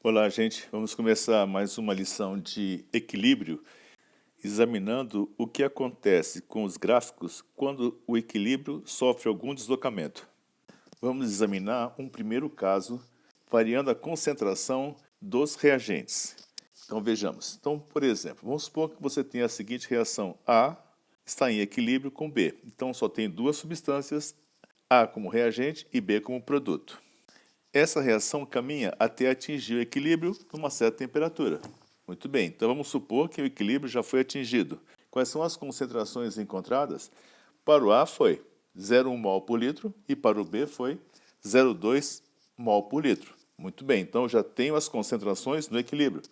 Olá, gente. Vamos começar mais uma lição de equilíbrio, examinando o que acontece com os gráficos quando o equilíbrio sofre algum deslocamento. Vamos examinar um primeiro caso, variando a concentração dos reagentes. Então, vejamos. Então, por exemplo, vamos supor que você tenha a seguinte reação. A está em equilíbrio com B. Então, só tem duas substâncias, A como reagente e B como produto. Essa reação caminha até atingir o equilíbrio numa certa temperatura. Muito bem, então vamos supor que o equilíbrio já foi atingido. Quais são as concentrações encontradas? Para o A foi 0,1 mol por litro e para o B foi 0,2 mol por litro. Muito bem, então já tenho as concentrações no equilíbrio.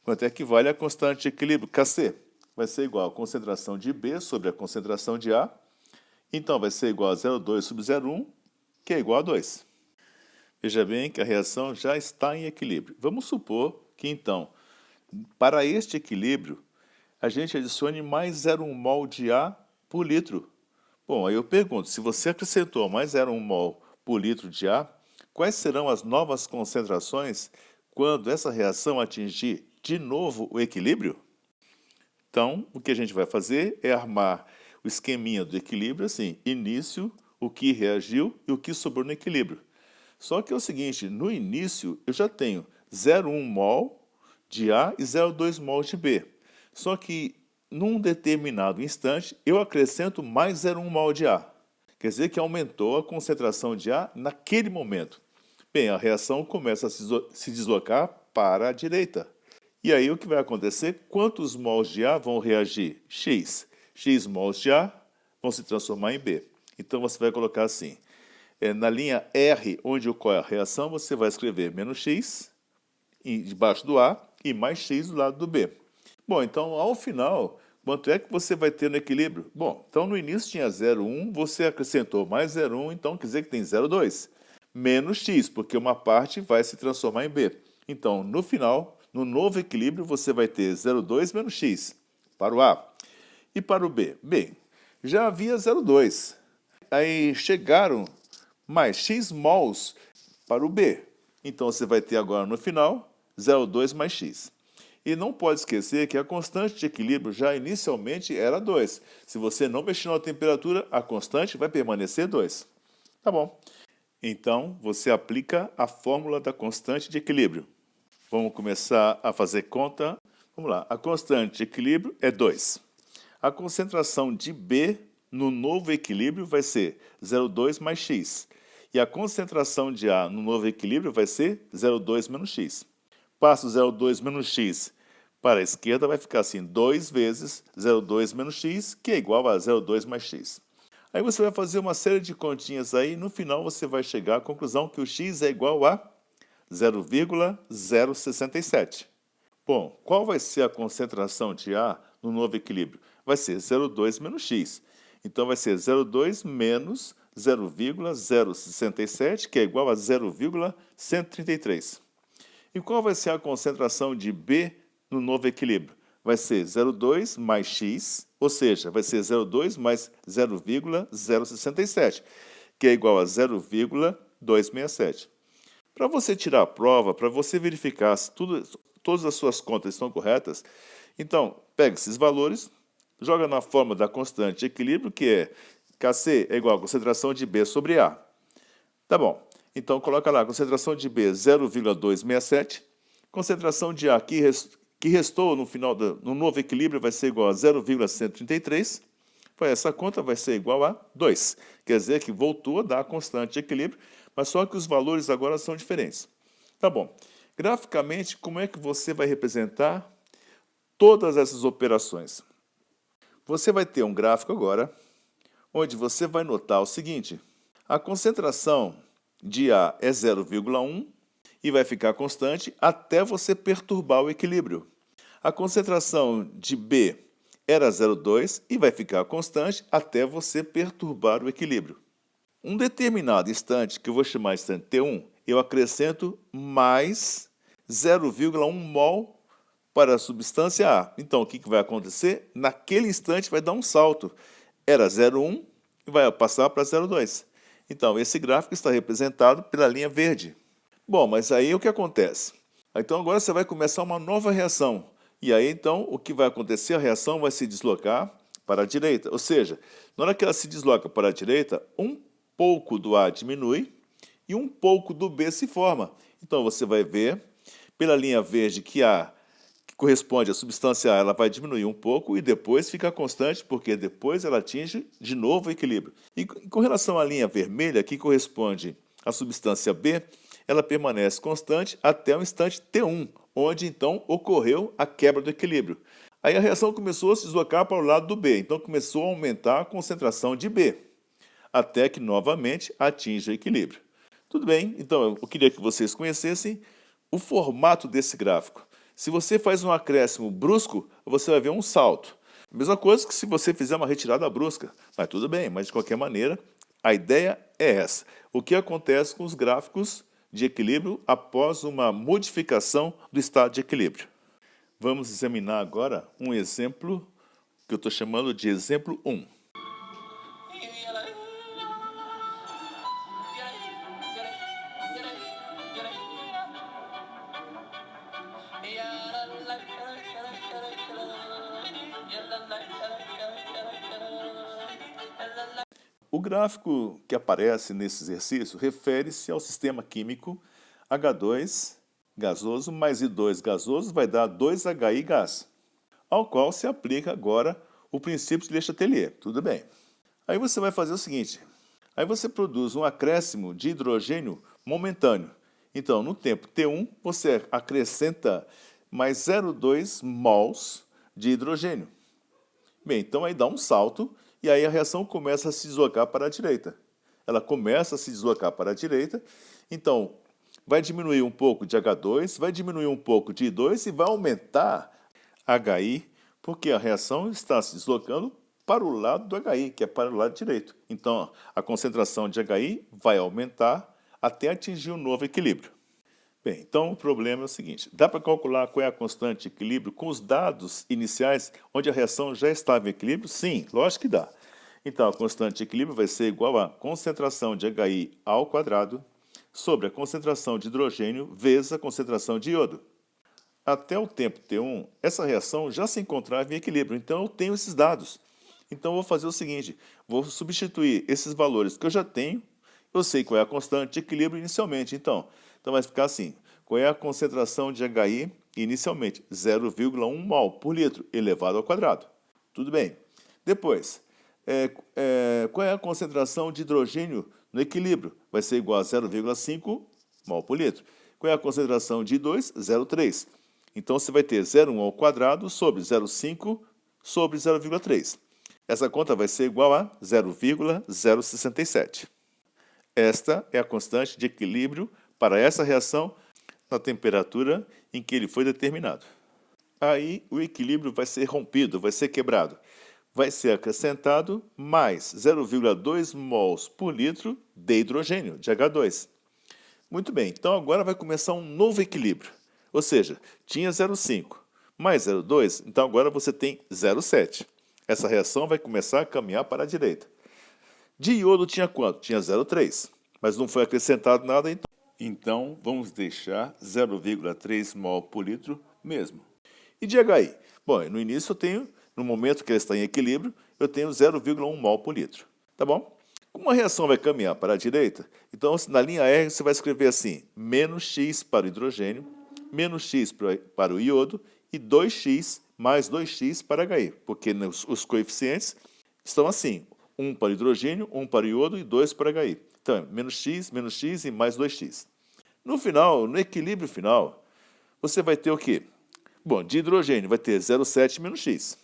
Quanto é que vale a constante de equilíbrio? Kc vai ser igual à concentração de B sobre a concentração de A. Então vai ser igual a 0,2 sobre 0,1, que é igual a 2. Veja bem que a reação já está em equilíbrio. Vamos supor que, então, para este equilíbrio, a gente adicione mais 0,1 mol de A por litro. Bom, aí eu pergunto, se você acrescentou mais 0,1 mol por litro de A, quais serão as novas concentrações quando essa reação atingir de novo o equilíbrio? Então, o que a gente vai fazer é armar o esqueminha do equilíbrio assim, início, o que reagiu e o que sobrou no equilíbrio. Só que é o seguinte, no início eu já tenho 0,1 mol de A e 0,2 mol de B. Só que num determinado instante eu acrescento mais 0,1 mol de A. Quer dizer que aumentou a concentração de A naquele momento. Bem, a reação começa a se deslocar para a direita. E aí o que vai acontecer? Quantos mols de A vão reagir? X. X mols de A vão se transformar em B. Então você vai colocar assim. Na linha R, onde ocorre a reação, você vai escrever menos x debaixo do A e mais x do lado do B. Bom, então, ao final, quanto é que você vai ter no equilíbrio? Bom, então no início tinha 0,1, você acrescentou mais 0,1, então quer dizer que tem 0,2. Menos x, porque uma parte vai se transformar em B. Então, no final, no novo equilíbrio, você vai ter 0,2 menos x para o A. E para o B? Bem, já havia 0,2. Aí chegaram mais x mols para o B. Então você vai ter agora no final 0,2 mais x. E não pode esquecer que a constante de equilíbrio já inicialmente era 2. Se você não mexer na temperatura, a constante vai permanecer 2. Tá bom. Então você aplica a fórmula da constante de equilíbrio. Vamos começar a fazer conta. Vamos lá. A constante de equilíbrio é 2. A concentração de B no novo equilíbrio vai ser 0,2 mais x. E a concentração de A no novo equilíbrio vai ser 0,2 menos x. Passo 0,2 menos x para a esquerda, vai ficar assim, 2 vezes 0,2 menos x, que é igual a 0,2 mais x. Aí você vai fazer uma série de continhas aí, e no final você vai chegar à conclusão que o x é igual a 0,067. Bom, qual vai ser a concentração de A no novo equilíbrio? Vai ser 0,2 menos x. Então vai ser 0,2 menos 0,067, que é igual a 0,133. E qual vai ser a concentração de B no novo equilíbrio? Vai ser 0,2 mais x, ou seja, vai ser 0,2 mais 0,067, que é igual a 0,267. Para você tirar a prova, para você verificar se todas as suas contas estão corretas, então, pega esses valores, joga na forma da constante de equilíbrio, que é Kc é igual a concentração de B sobre A. Tá bom. Então, coloca lá, concentração de B 0,267, concentração de A que restou no final no novo equilíbrio vai ser igual a 0,133. Essa conta vai ser igual a 2. Quer dizer que voltou a dar a constante de equilíbrio, mas só que os valores agora são diferentes. Tá bom. Graficamente, como é que você vai representar todas essas operações? Você vai ter um gráfico agora, onde você vai notar o seguinte. A concentração de A é 0,1 e vai ficar constante até você perturbar o equilíbrio. A concentração de B era 0,2 e vai ficar constante até você perturbar o equilíbrio. Um determinado instante, que eu vou chamar de instante T1, eu acrescento mais 0,1 mol para a substância A. Então, o que vai acontecer? Naquele instante vai dar um salto. Era 0,1 e vai passar para 0,2. Então, esse gráfico está representado pela linha verde. Bom, mas aí o que acontece? Então agora você vai começar uma nova reação. E aí então o que vai acontecer? A reação vai se deslocar para a direita. Ou seja, na hora que ela se desloca para a direita, um pouco do A diminui e um pouco do B se forma. Então você vai ver pela linha verde que A, que corresponde à substância A, ela vai diminuir um pouco e depois fica constante, porque depois ela atinge de novo o equilíbrio. E com relação à linha vermelha, que corresponde à substância B, ela permanece constante até o instante T1, onde então ocorreu a quebra do equilíbrio. Aí a reação começou a se deslocar para o lado do B, então começou a aumentar a concentração de B, até que novamente atinja o equilíbrio. Tudo bem, então eu queria que vocês conhecessem o formato desse gráfico. Se você faz um acréscimo brusco, você vai ver um salto. Mesma coisa que se você fizer uma retirada brusca. Mas tudo bem, mas de qualquer maneira, a ideia é essa. O que acontece com os gráficos de equilíbrio após uma modificação do estado de equilíbrio? Vamos examinar agora um exemplo que eu estou chamando de exemplo 1. O gráfico que aparece nesse exercício refere-se ao sistema químico H2 gasoso mais I2 gasoso vai dar 2HI gás, ao qual se aplica agora o princípio de Le Chatelier. Tudo bem. Aí você vai fazer o seguinte, aí você produz um acréscimo de hidrogênio momentâneo. Então, no tempo T1, você acrescenta mais 0,2 mols de hidrogênio. Bem, então aí dá um salto e aí a reação começa a se deslocar para a direita. Ela começa a se deslocar para a direita, então vai diminuir um pouco de H2, vai diminuir um pouco de I2 e vai aumentar HI, porque a reação está se deslocando para o lado do HI, que é para o lado direito. Então a concentração de HI vai aumentar até atingir um novo equilíbrio. Bem, então o problema é o seguinte, dá para calcular qual é a constante de equilíbrio com os dados iniciais onde a reação já estava em equilíbrio? Sim, lógico que dá. Então a constante de equilíbrio vai ser igual a concentração de HI ao quadrado sobre a concentração de hidrogênio vezes a concentração de iodo. Até o tempo T1, essa reação já se encontrava em equilíbrio, então eu tenho esses dados. Então eu vou fazer o seguinte, vou substituir esses valores que eu já tenho, eu sei qual é a constante de equilíbrio inicialmente, então vai ficar assim, qual é a concentração de HI inicialmente? 0,1 mol por litro elevado ao quadrado. Tudo bem. Depois, qual é a concentração de hidrogênio no equilíbrio? Vai ser igual a 0,5 mol por litro. Qual é a concentração de I2? 0,3. Então você vai ter 0,1 ao quadrado sobre 0,5 sobre 0,3. Essa conta vai ser igual a 0,067. Esta é a constante de equilíbrio para essa reação na temperatura em que ele foi determinado. Aí o equilíbrio vai ser rompido, vai ser quebrado. Vai ser acrescentado mais 0,2 mols por litro de hidrogênio, de H2. Muito bem, então agora vai começar um novo equilíbrio. Ou seja, tinha 0,5 mais 0,2, então agora você tem 0,7. Essa reação vai começar a caminhar para a direita. De iodo tinha quanto? Tinha 0,3, mas não foi acrescentado nada, então vamos deixar 0,3 mol por litro mesmo. E de HI? Bom, no início eu tenho, no momento que ele está em equilíbrio, eu tenho 0,1 mol por litro. Tá bom? Como a reação vai caminhar para a direita, então na linha R você vai escrever assim, menos X para o hidrogênio, menos X para o iodo e 2X mais 2X para HI, porque os coeficientes estão assim, 1 para o hidrogênio, 1 para o iodo e 2 para HI. Então é menos X e mais 2X. No final, no equilíbrio final, você vai ter o quê? Bom, de hidrogênio vai ter 0,7 menos X.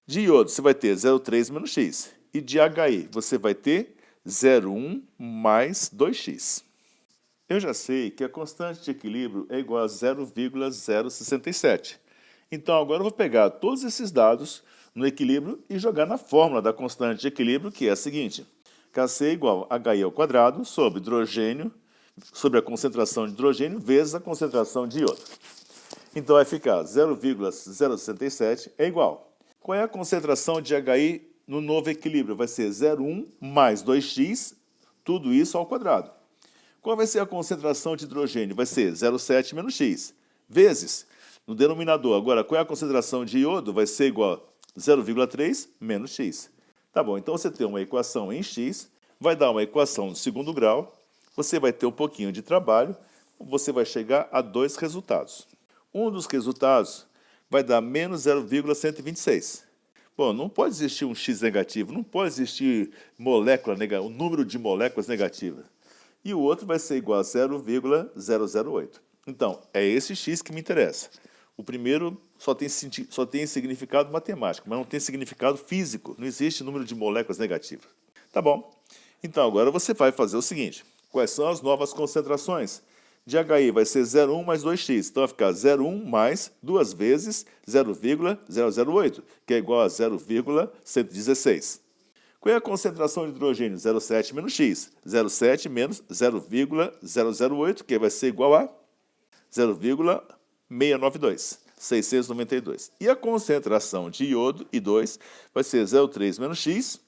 De iodo você vai ter 0,3 menos X. E de HI você vai ter 0,1 mais 2X. Eu já sei que a constante de equilíbrio é igual a 0,067. Então agora eu vou pegar todos esses dados no equilíbrio e jogar na fórmula da constante de equilíbrio, que é a seguinte. Kc igual a HI ao quadrado sobre hidrogênio, sobre a concentração de hidrogênio vezes a concentração de iodo. Então vai ficar 0,067 é igual. Qual é a concentração de HI no novo equilíbrio? Vai ser 0,1 mais 2x, tudo isso ao quadrado. Qual vai ser a concentração de hidrogênio? Vai ser 0,7 menos x, vezes, no denominador, agora, qual é a concentração de iodo? Vai ser igual a 0,3 menos x. Tá bom, então você tem uma equação em x, vai dar uma equação no segundo grau, você vai ter um pouquinho de trabalho, você vai chegar a dois resultados. Um dos resultados vai dar menos 0,126. Bom, não pode existir um x negativo, não pode existir molécula negativa, um número de moléculas negativas. E o outro vai ser igual a 0,008. Então, é esse x que me interessa. O primeiro só tem significado matemático, mas não tem significado físico. Não existe número de moléculas negativas. Tá bom. Então, agora você vai fazer o seguinte. Quais são as novas concentrações? De HI vai ser 0,1 mais 2x. Então, vai ficar 0,1 mais 2 vezes 0,008, que é igual a 0,116. Qual é a concentração de hidrogênio? 0,7 menos x. 0,7 menos 0,008, que vai ser igual a 0,692. 692. E a concentração de iodo, I2, vai ser 0,3 menos x,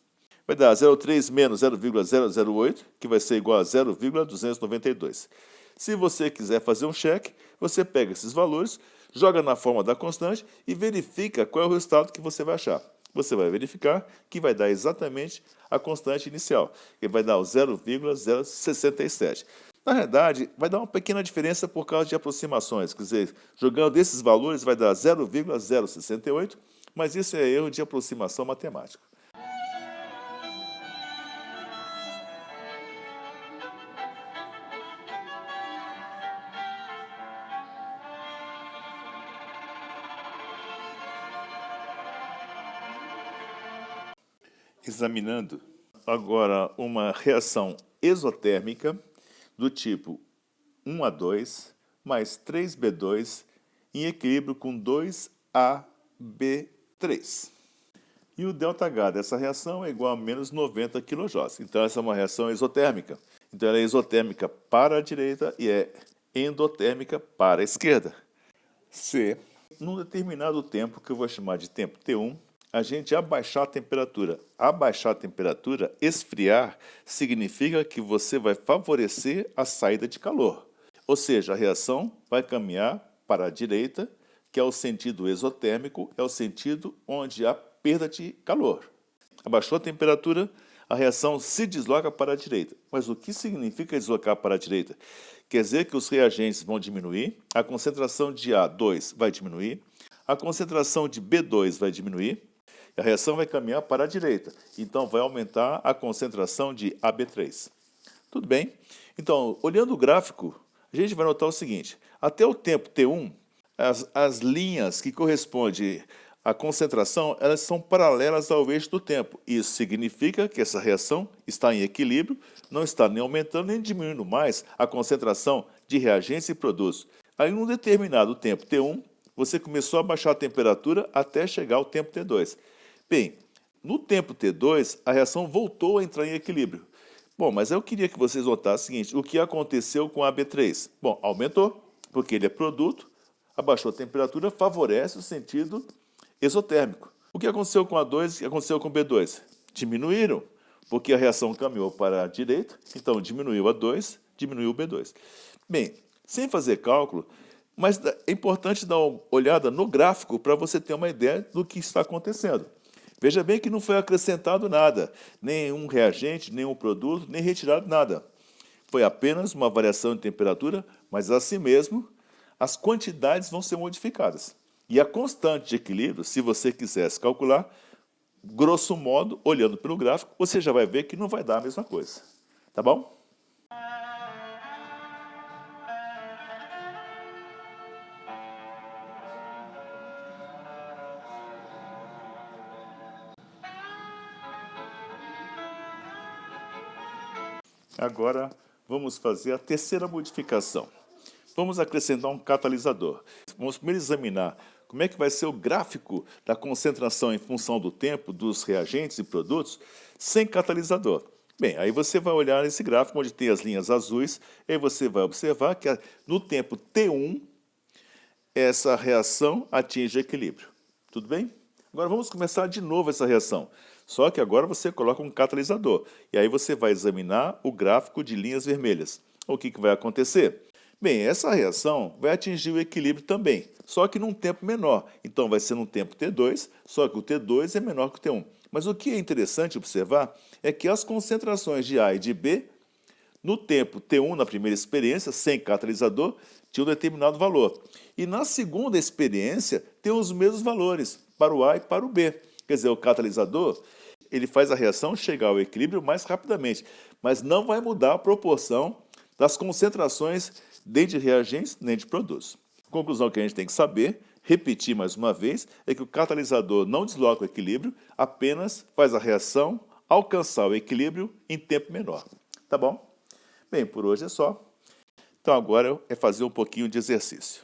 vai dar 0,3 menos 0,008, que vai ser igual a 0,292. Se você quiser fazer um cheque, você pega esses valores, joga na forma da constante e verifica qual é o resultado que você vai achar. Você vai verificar que vai dar exatamente a constante inicial, que vai dar o 0,067. Na verdade, vai dar uma pequena diferença por causa de aproximações. Quer dizer, jogando desses valores vai dar 0,068, mas isso é erro de aproximação matemática. Examinando agora uma reação exotérmica do tipo 1A2 mais 3B2 em equilíbrio com 2AB3. E o ΔH dessa reação é igual a menos 90 kJ. Então, essa é uma reação exotérmica. Então, ela é exotérmica para a direita e é endotérmica para a esquerda. Se, num determinado tempo, que eu vou chamar de tempo T1, a gente abaixar a temperatura. Abaixar a temperatura, esfriar, significa que você vai favorecer a saída de calor. Ou seja, a reação vai caminhar para a direita, que é o sentido exotérmico, é o sentido onde há perda de calor. Abaixou a temperatura, a reação se desloca para a direita. Mas o que significa deslocar para a direita? Quer dizer que os reagentes vão diminuir, a concentração de A2 vai diminuir, a concentração de B2 vai diminuir, a reação vai caminhar para a direita, então vai aumentar a concentração de AB3. Tudo bem? Então, olhando o gráfico, a gente vai notar o seguinte, até o tempo T1, as linhas que correspondem à concentração, elas são paralelas ao eixo do tempo. Isso significa que essa reação está em equilíbrio, não está nem aumentando nem diminuindo mais a concentração de reagentes e produtos. Aí, em um determinado tempo T1, você começou a baixar a temperatura até chegar ao tempo T2. Bem, no tempo T2, a reação voltou a entrar em equilíbrio. Bom, mas eu queria que vocês notassem o seguinte, o que aconteceu com a AB3? Bom, aumentou, porque ele é produto, abaixou a temperatura, favorece o sentido exotérmico. O que aconteceu com A2 e o que aconteceu com B2? Diminuíram, porque a reação caminhou para a direita, então diminuiu A2, diminuiu o B2. Bem, sem fazer cálculo, mas é importante dar uma olhada no gráfico para você ter uma ideia do que está acontecendo. Veja bem que não foi acrescentado nada, nenhum reagente, nenhum produto, nem retirado nada. Foi apenas uma variação de temperatura, mas assim mesmo as quantidades vão ser modificadas. E a constante de equilíbrio, se você quisesse calcular, grosso modo, olhando pelo gráfico, você já vai ver que não vai dar a mesma coisa. Tá bom? Agora, vamos fazer a terceira modificação. Vamos acrescentar um catalisador. Vamos primeiro examinar como é que vai ser o gráfico da concentração em função do tempo dos reagentes e produtos sem catalisador. Bem, aí você vai olhar esse gráfico onde tem as linhas azuis, e aí você vai observar que no tempo T1, essa reação atinge equilíbrio. Tudo bem? Agora vamos começar de novo essa reação. Só que agora você coloca um catalisador. E aí você vai examinar o gráfico de linhas vermelhas. O que vai acontecer? Bem, essa reação vai atingir o equilíbrio também, só que num tempo menor. Então vai ser num tempo T2, só que o T2 é menor que o T1. Mas o que é interessante observar é que as concentrações de A e de B, no tempo T1, na primeira experiência, sem catalisador, tinham um determinado valor. E na segunda experiência, tem os mesmos valores para o A e para o B. Quer dizer, o catalisador ele faz a reação chegar ao equilíbrio mais rapidamente, mas não vai mudar a proporção das concentrações nem de reagentes nem de produtos. A conclusão que a gente tem que saber, repetir mais uma vez, é que o catalisador não desloca o equilíbrio, apenas faz a reação alcançar o equilíbrio em tempo menor. Tá bom? Bem, por hoje é só. Então agora é fazer um pouquinho de exercício.